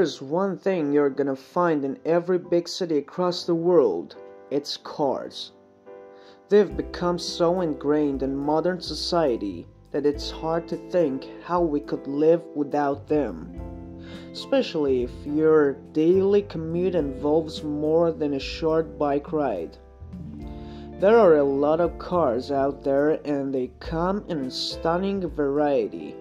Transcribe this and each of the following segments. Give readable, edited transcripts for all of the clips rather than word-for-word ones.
there's one thing you're gonna find in every big city across the world, it's cars. They've become so ingrained in modern society that it's hard to think how we could live without them. Especially if your daily commute involves more than a short bike ride. There are a lot of cars out there and they come in a stunning variety.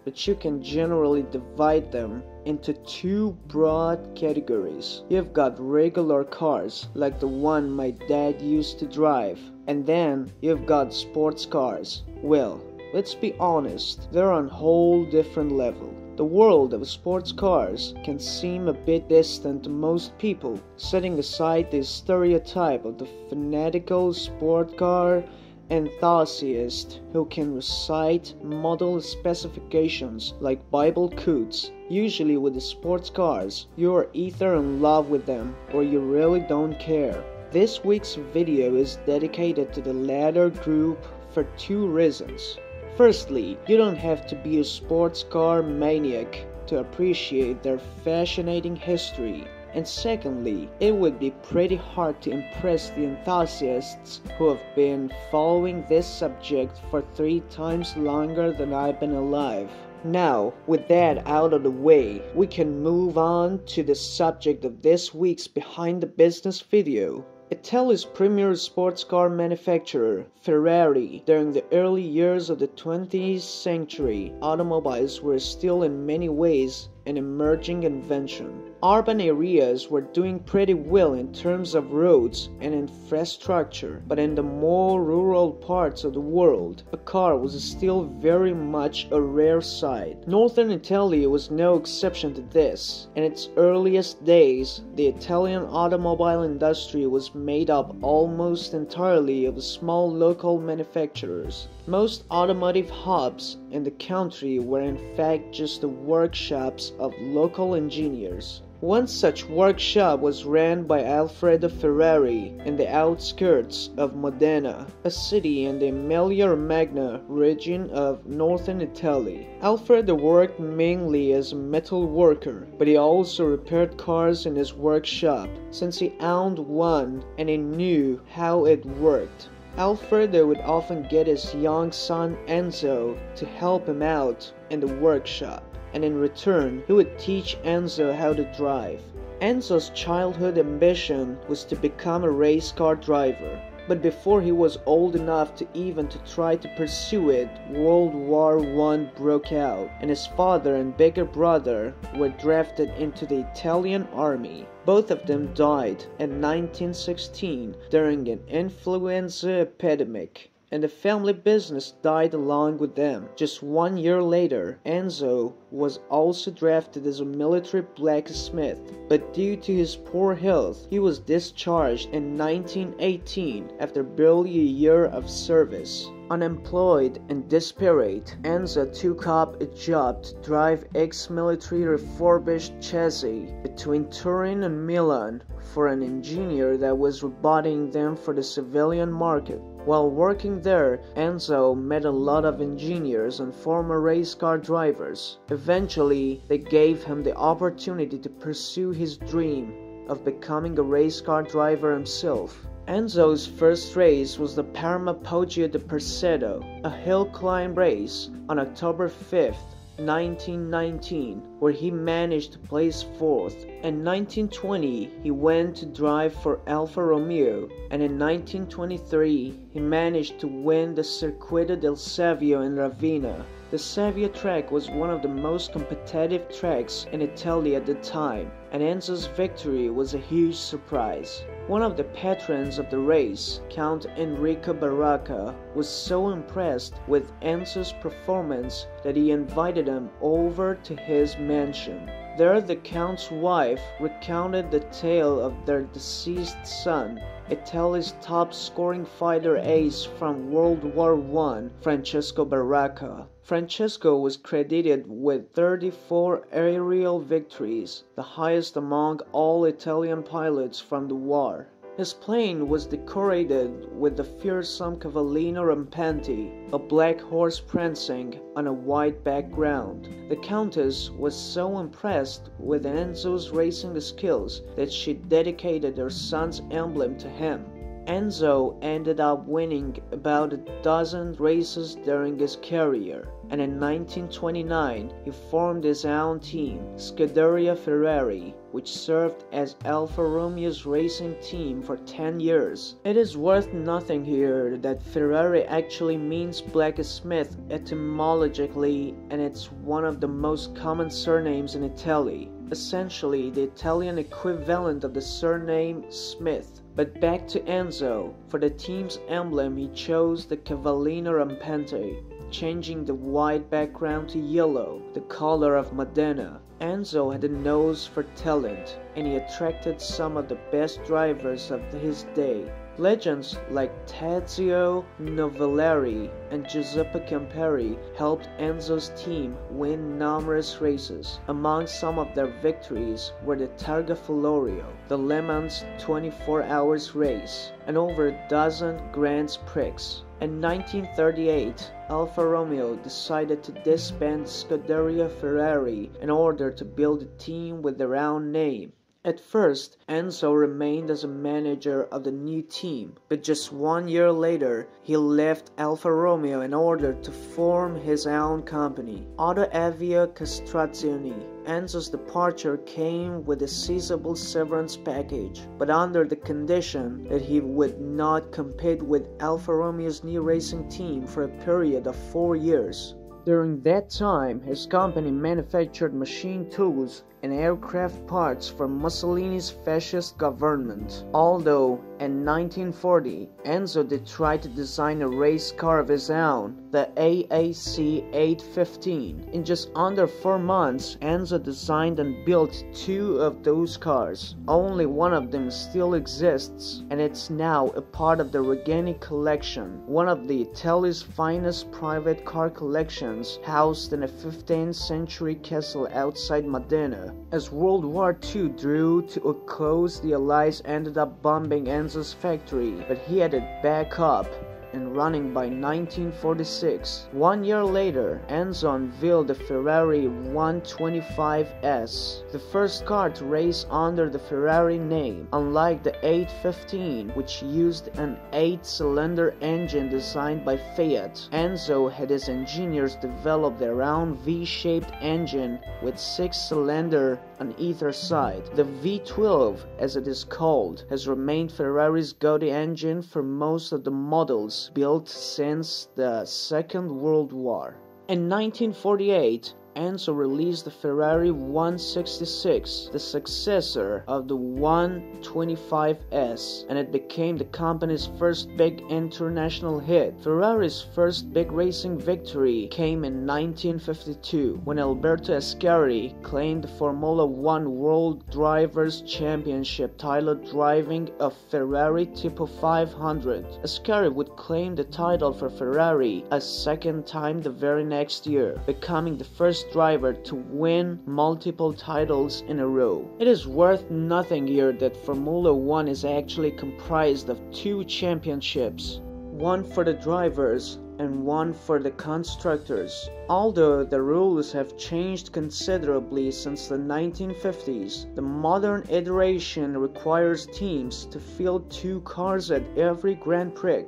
But you can generally divide them into two broad categories. You've got regular cars, like the one my dad used to drive, and then you've got sports cars. Well, let's be honest, they're on a whole different level. The world of sports cars can seem a bit distant to most people, setting aside the stereotype of the fanatical sport car enthusiast who can recite model specifications like Bible codes. Usually with the sports cars, you are either in love with them or you really don't care. This week's video is dedicated to the latter group for two reasons. Firstly, you don't have to be a sports car maniac to appreciate their fascinating history. And secondly, it would be pretty hard to impress the enthusiasts who have been following this subject for 3 times longer than I've been alive. Now, with that out of the way, we can move on to the subject of this week's Behind the Business video. Italy's premier sports car manufacturer, Ferrari, during the early years of the 20th century, automobiles were still in many ways an emerging invention. Urban areas were doing pretty well in terms of roads and infrastructure, but in the more rural parts of the world, a car was still very much a rare sight. Northern Italy was no exception to this. In its earliest days, the Italian automobile industry was made up almost entirely of small local manufacturers. Most automotive hubs in the country were in fact just the workshops of local engineers. One such workshop was ran by Alfredo Ferrari in the outskirts of Modena, a city in the Emilia-Romagna region of northern Italy. Alfredo worked mainly as a metal worker, but he also repaired cars in his workshop, since he owned one and he knew how it worked. Alfredo would often get his young son Enzo to help him out in the workshop, and in return, he would teach Enzo how to drive. Enzo's childhood ambition was to become a race car driver, but before he was old enough to even try to pursue it, World War I broke out, and his father and bigger brother were drafted into the Italian army. Both of them died in 1916 during an influenza epidemic, and the family business died along with them. Just 1 year later, Enzo was also drafted as a military blacksmith, but due to his poor health, he was discharged in 1918 after barely a year of service. Unemployed and desperate, Enzo took up a job to drive ex-military refurbished chassis between Turin and Milan for an engineer that was rebutting them for the civilian market. While working there, Enzo met a lot of engineers and former race car drivers. Eventually, they gave him the opportunity to pursue his dream of becoming a race car driver himself. Enzo's first race was the Parma Poggio di Percedo, a hill climb race on October 5th, 1919, where he managed to place 4th. In 1920, he went to drive for Alfa Romeo, and in 1923, he managed to win the Circuito del Savio in Ravenna. The Savio track was one of the most competitive tracks in Italy at the time, and Enzo's victory was a huge surprise. One of the patrons of the race, Count Enrico Baracca, was so impressed with Enzo's performance that he invited him over to his mansion. There, the Count's wife recounted the tale of their deceased son, Italy's top-scoring fighter ace from World War I, Francesco Baracca. Francesco was credited with 34 aerial victories, the highest among all Italian pilots from the war. His plane was decorated with the fearsome cavallino rampante, a black horse prancing on a white background. The Countess was so impressed with Enzo's racing skills that she dedicated her son's emblem to him. Enzo ended up winning about a dozen races during his career, and in 1929 he formed his own team, Scuderia Ferrari, which served as Alfa Romeo's racing team for 10 years. It is worth nothing here that Ferrari actually means blacksmith etymologically, and it's one of the most common surnames in Italy, essentially the Italian equivalent of the surname Smith. But back to Enzo. For the team's emblem he chose the cavallino rampante, changing the white background to yellow, the color of Modena. Enzo had a nose for talent, and he attracted some of the best drivers of his day. Legends like Tazio Novellari and Giuseppe Campari helped Enzo's team win numerous races. Among some of their victories were the Targa Florio, the Le Mans 24 hours race, and over a dozen Grand Prix. In 1938, Alfa Romeo decided to disband Scuderia Ferrari in order to build a team with their own name. At first, Enzo remained as a manager of the new team, but just 1 year later, he left Alfa Romeo in order to form his own company, Autoavia Castrazioni. Enzo's departure came with a sizable severance package, but under the condition that he would not compete with Alfa Romeo's new racing team for a period of 4 years. During that time, his company manufactured machine tools and aircraft parts for Mussolini's fascist government. Although in 1940, Enzo did try to design a race car of his own, the AAC 815. In just under 4 months, Enzo designed and built 2 of those cars. Only one of them still exists, and it's now a part of the Regeni collection, one of the Italy's finest private car collections, housed in a 15th century castle outside Modena. As World War II drew to a close, the Allies ended up bombing Enzo's factory, but he had it back up and running by 1946. 1 year later, Enzo unveiled the Ferrari 125S, the first car to race under the Ferrari name. Unlike the 815, which used an 8-cylinder engine designed by Fiat, Enzo had his engineers develop their own V-shaped engine with 6-cylinder on either side. The V12, as it is called, has remained Ferrari's go-to engine for most of the models built since the Second World War. In 1948, Enzo released the Ferrari 166, the successor of the 125S, and it became the company's first big international hit. Ferrari's first big racing victory came in 1952, when Alberto Ascari claimed the Formula One World Drivers' Championship title driving a Ferrari Tipo 500. Ascari would claim the title for Ferrari a second time the very next year, becoming the first driver to win multiple titles in a row. It is worth nothing here that Formula One is actually comprised of 2 championships, one for the drivers and one for the constructors. Although the rules have changed considerably since the 1950s, the modern iteration requires teams to field 2 cars at every Grand Prix.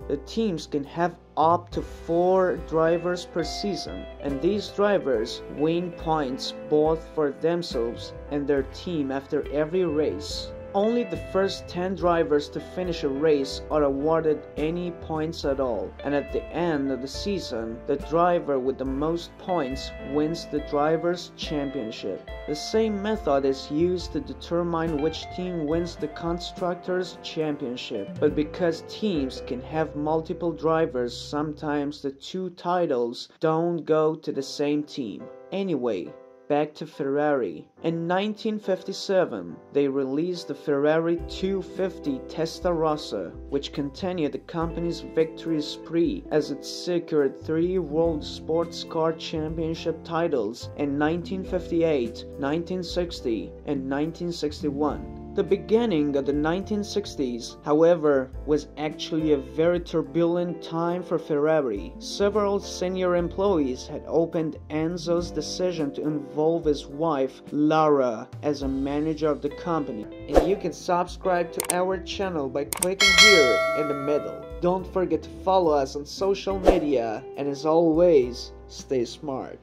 The teams can have up to 4 drivers per season, and these drivers win points both for themselves and their team after every race. Only the first 10 drivers to finish a race are awarded any points at all, and at the end of the season, the driver with the most points wins the Drivers' Championship. The same method is used to determine which team wins the Constructors' Championship, but because teams can have multiple drivers, sometimes the 2 titles don't go to the same team. Anyway, back to Ferrari. In 1957, they released the Ferrari 250 Testa Rossa, which continued the company's victory spree as it secured 3 World Sports Car Championship titles in 1958, 1960, and 1961. The beginning of the 1960s, however, was actually a very turbulent time for Ferrari. Several senior employees had opened Enzo's decision to involve his wife, Lara, as a manager of the company. And you can subscribe to our channel by clicking here in the middle. Don't forget to follow us on social media, and as always, stay smart.